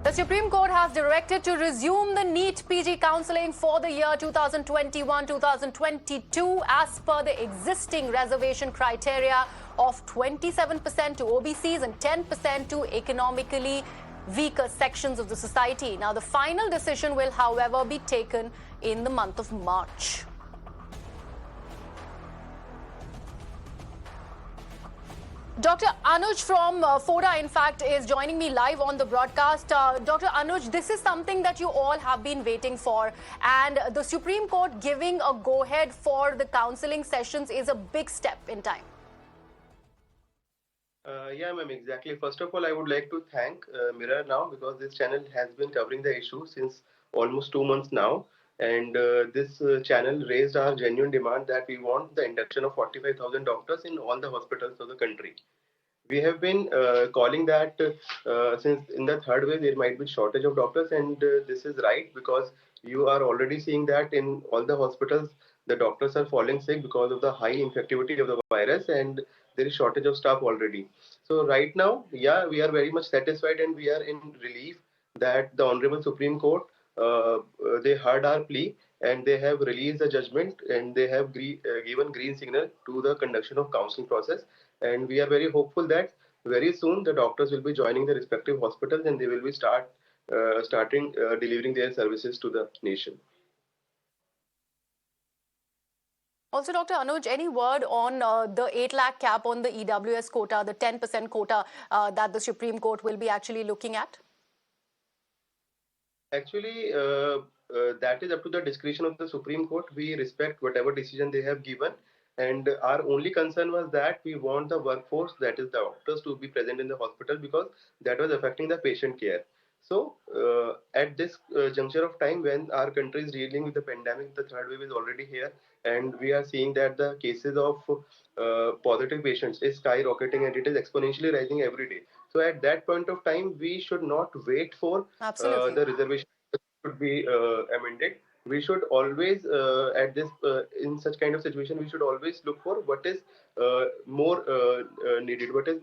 The Supreme Court has directed to resume the NEET PG counselling for the year 2021-2022 as per the existing reservation criteria of 27% to OBCs and 10% to economically weaker sections of the society. Now, the final decision will, however, be taken in the month of March. Dr. Anuj from FODA, in fact, is joining me live on the broadcast. Dr. Anuj, this is something that you all have been waiting for, and the Supreme Court giving a go-ahead for the counselling sessions is a big step in time. Yeah, ma'am, exactly. First of all, I would like to thank Mirror now, because this channel has been covering the issue since almost 2 months now. And this channel raised our genuine demand that we want the induction of 45,000 doctors in all the hospitals of the country. We have been calling that since in the third wave there might be shortage of doctors, and this is right, because you are already seeing that in all the hospitals the doctors are falling sick because of the high infectivity of the virus, and there is shortage of staff already. So right now, yeah, we are very much satisfied and we are in relief that the Honorable Supreme Court they heard our plea and they have released a judgment, and they have given green signal to the conduction of counseling process. And we are very hopeful that very soon the doctors will be joining the respective hospitals and they will be starting delivering their services to the nation. Also, Dr. Anuj, any word on the 8 lakh cap on the EWS quota, the 10% quota that the Supreme Court will be actually looking at? Actually, that is up to the discretion of the Supreme Court. We respect whatever decision they have given. And our only concern was that we want the workforce, that is the doctors, to be present in the hospital, because that was affecting the patient care. So at this juncture of time, when our country is dealing with the pandemic, the third wave is already here, and we are seeing that the cases of positive patients is skyrocketing and it is exponentially rising every day. So at that point of time, we should not wait for the reservation should be amended. We should always at this in such kind of situation, we should always look for what is more needed, what is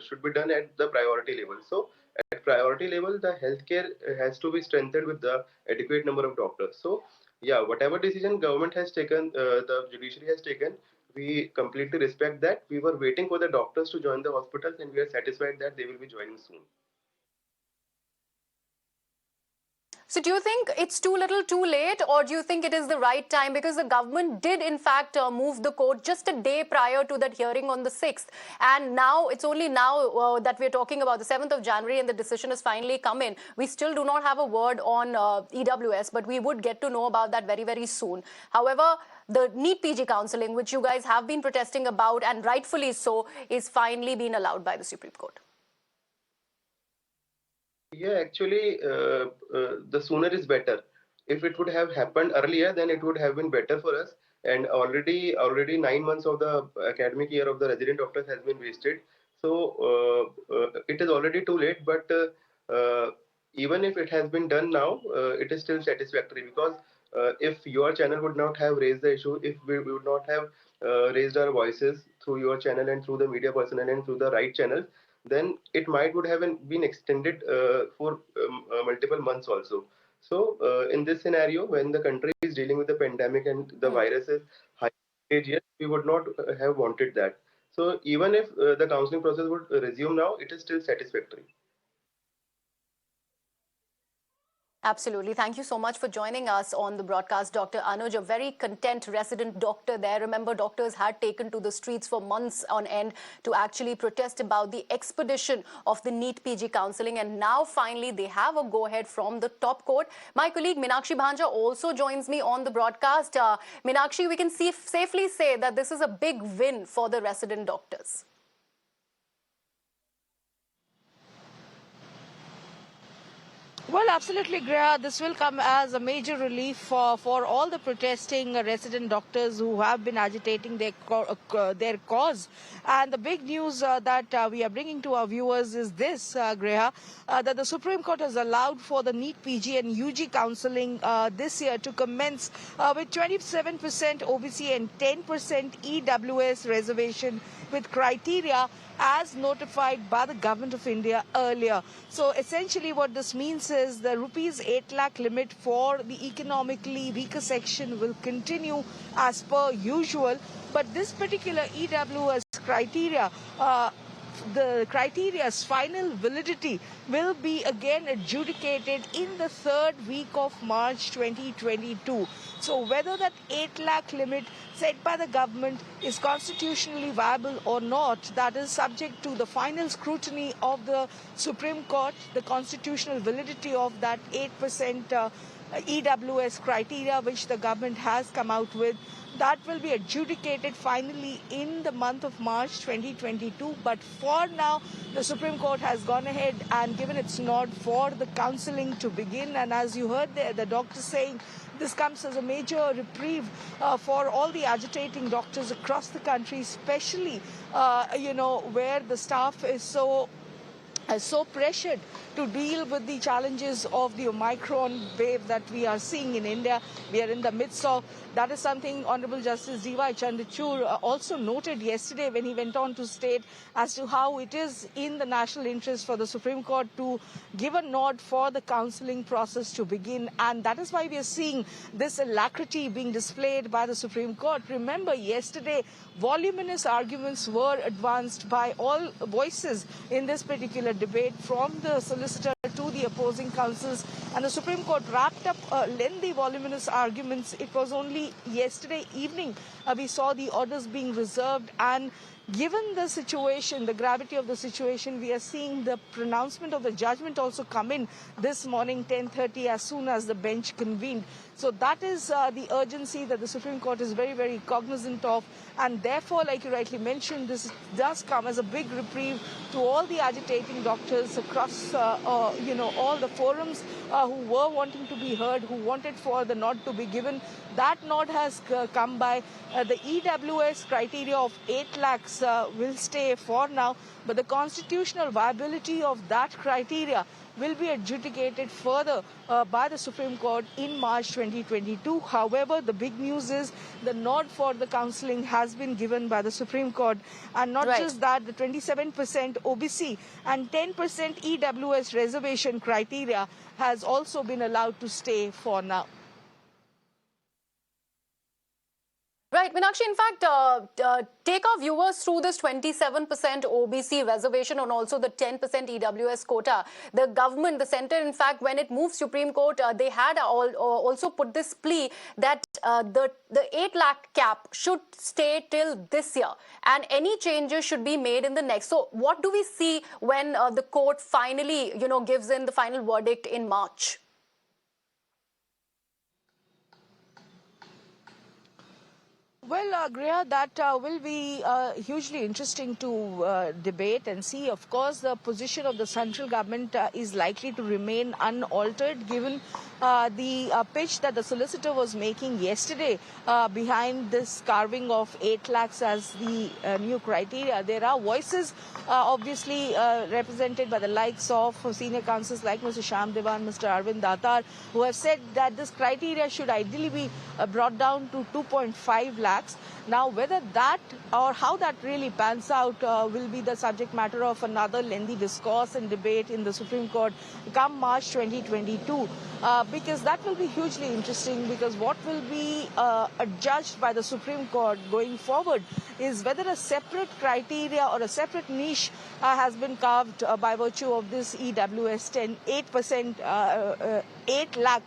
should be done at the priority level. So at priority level, the healthcare has to be strengthened with the adequate number of doctors. So yeah, whatever decision government has taken, the judiciary has taken, we completely respect that. We were waiting for the doctors to join the hospitals, and we are satisfied that they will be joining soon. So do you think it's too little too late, or do you think it is the right time? Because the government did in fact move the court just a day prior to that hearing on the 6th. And now it's only now that we're talking about the 7th of January and the decision has finally come in. We still do not have a word on EWS, but we would get to know about that very, very soon. However, the NEET PG counselling, which you guys have been protesting about, and rightfully so, is finally being allowed by the Supreme Court. Yeah, actually, the sooner is better. If it would have happened earlier, then it would have been better for us. And already 9 months of the academic year of the resident doctors has been wasted. So it is already too late. But even if it has been done now, it is still satisfactory, because if your channel would not have raised the issue, if we would not have raised our voices through your channel and through the media personnel and through the right channels, then it would have been extended for multiple months also. So in this scenario, when the country is dealing with the pandemic and the virus is high contagious, we would not have wanted that. So even if the counseling process would resume now, it is still satisfactory. Absolutely. Thank you so much for joining us on the broadcast, Dr. Anuj, a very content resident doctor there. Remember, doctors had taken to the streets for months on end to actually protest about the expedition of the NEET PG counselling, and now finally they have a go-ahead from the top court. My colleague Meenakshi Bhanja also joins me on the broadcast. Meenakshi, we can safely say that this is a big win for the resident doctors. Well, absolutely, Greha. This will come as a major relief for all the protesting resident doctors who have been agitating their cause. And the big news that we are bringing to our viewers is this, Greha, that the Supreme Court has allowed for the NEET PG and UG counselling this year to commence with 27% OBC and 10% EWS reservation with criteria as notified by the Government of India earlier. So essentially what this means is the rupees 8 lakh limit for the economically weaker section will continue as per usual. But this particular EWS criteria, the criteria's final validity will be again adjudicated in the third week of March 2022. So whether that 8 lakh limit set by the government is constitutionally viable or not, that is subject to the final scrutiny of the Supreme Court. The constitutional validity of that 8% EWS criteria which the government has come out with, that will be adjudicated finally in the month of March 2022. But for now, the Supreme Court has gone ahead and given its nod for the counselling to begin. And as you heard there, the doctor saying this comes as a major reprieve for all the agitating doctors across the country, especially, where the staff is so pressured to deal with the challenges of the Omicron wave that we are seeing in India. We are in the midst of. That is something Honorable Justice D.Y. Chandrachud also noted yesterday when he went on to state as to how it is in the national interest for the Supreme Court to give a nod for the counselling process to begin. And that is why we are seeing this alacrity being displayed by the Supreme Court. Remember, yesterday, voluminous arguments were advanced by all voices in this particular debate, from the solicitor to the opposing counsels, and the Supreme Court wrapped up lengthy voluminous arguments. It was only yesterday evening we saw the orders being reserved, and given the situation, the gravity of the situation, we are seeing the pronouncement of the judgment also come in this morning, 10:30, as soon as the bench convened. So that is the urgency that the Supreme Court is very, very cognizant of. And therefore, like you rightly mentioned, this does come as a big reprieve to all the agitating doctors across, all the forums who were wanting to be heard, who wanted for the nod to be given. That nod has come by. The EWS criteria of 8 lakhs will stay for now, but the constitutional viability of that criteria will be adjudicated further by the Supreme Court in March 2022. However, the big news is the nod for the counselling has been given by the Supreme Court. And not just that, the 27% OBC and 10% EWS reservation criteria has also been allowed to stay for now. Right, Meenakshi, in fact, take our viewers through this 27% OBC reservation and also the 10% EWS quota. The government, the centre, in fact, when it moved Supreme Court, they had also put this plea that the 8 lakh cap should stay till this year and any changes should be made in the next. So what do we see when the court finally, gives in the final verdict in March? Well, Griha, that will be hugely interesting to debate and see. Of course, the position of the central government is likely to remain unaltered, given the pitch that the solicitor was making yesterday behind this carving of 8 lakhs as the new criteria. There are voices, obviously, represented by the likes of senior counsels like Mr. Shyam Devan, Mr. Arvind Datar, who have said that this criteria should ideally be brought down to 2.5 lakhs. Now, whether that or how that really pans out will be the subject matter of another lengthy discourse and debate in the Supreme Court come March 2022, because that will be hugely interesting, because what will be adjudged by the Supreme Court going forward is whether a separate criteria or a separate niche has been carved by virtue of this EWS 8%, 8 lakh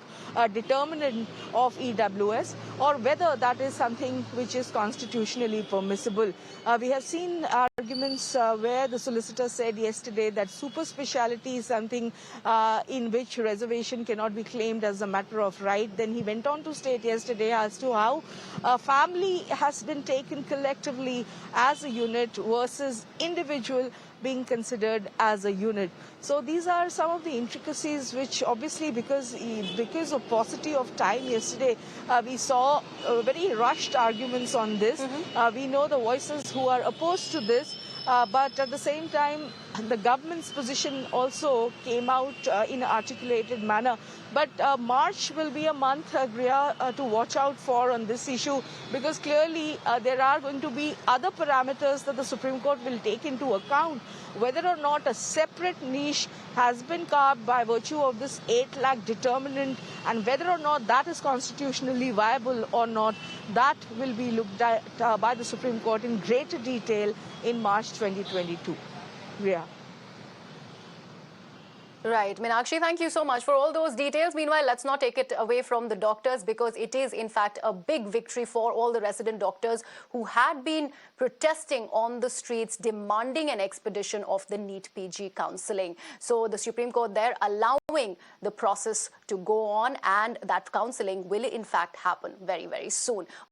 determinant of EWS, or whether that is something which is constitutionally permissible. We have seen arguments where the solicitor said yesterday that super speciality is something in which reservation cannot be claimed as a matter of right. Then he went on to state yesterday as to how family has been taken collectively as a unit versus individual being considered as a unit. So these are some of the intricacies which obviously, because of paucity of time yesterday, we saw very rushed arguments on this. We know the voices who are opposed to this, but at the same time, the government's position also came out in an articulated manner. But March will be a month, Griya, to watch out for on this issue, because clearly there are going to be other parameters that the Supreme Court will take into account. Whether or not a separate niche has been carved by virtue of this 8 lakh determinant, and whether or not that is constitutionally viable or not, that will be looked at by the Supreme Court in greater detail in March 2022. Yeah. Right. Meenakshi, thank you so much for all those details. Meanwhile, let's not take it away from the doctors, because it is, in fact, a big victory for all the resident doctors who had been protesting on the streets, demanding an expedition of the NEET PG counselling. So the Supreme Court there allowing the process to go on, and that counselling will, in fact, happen very, very soon.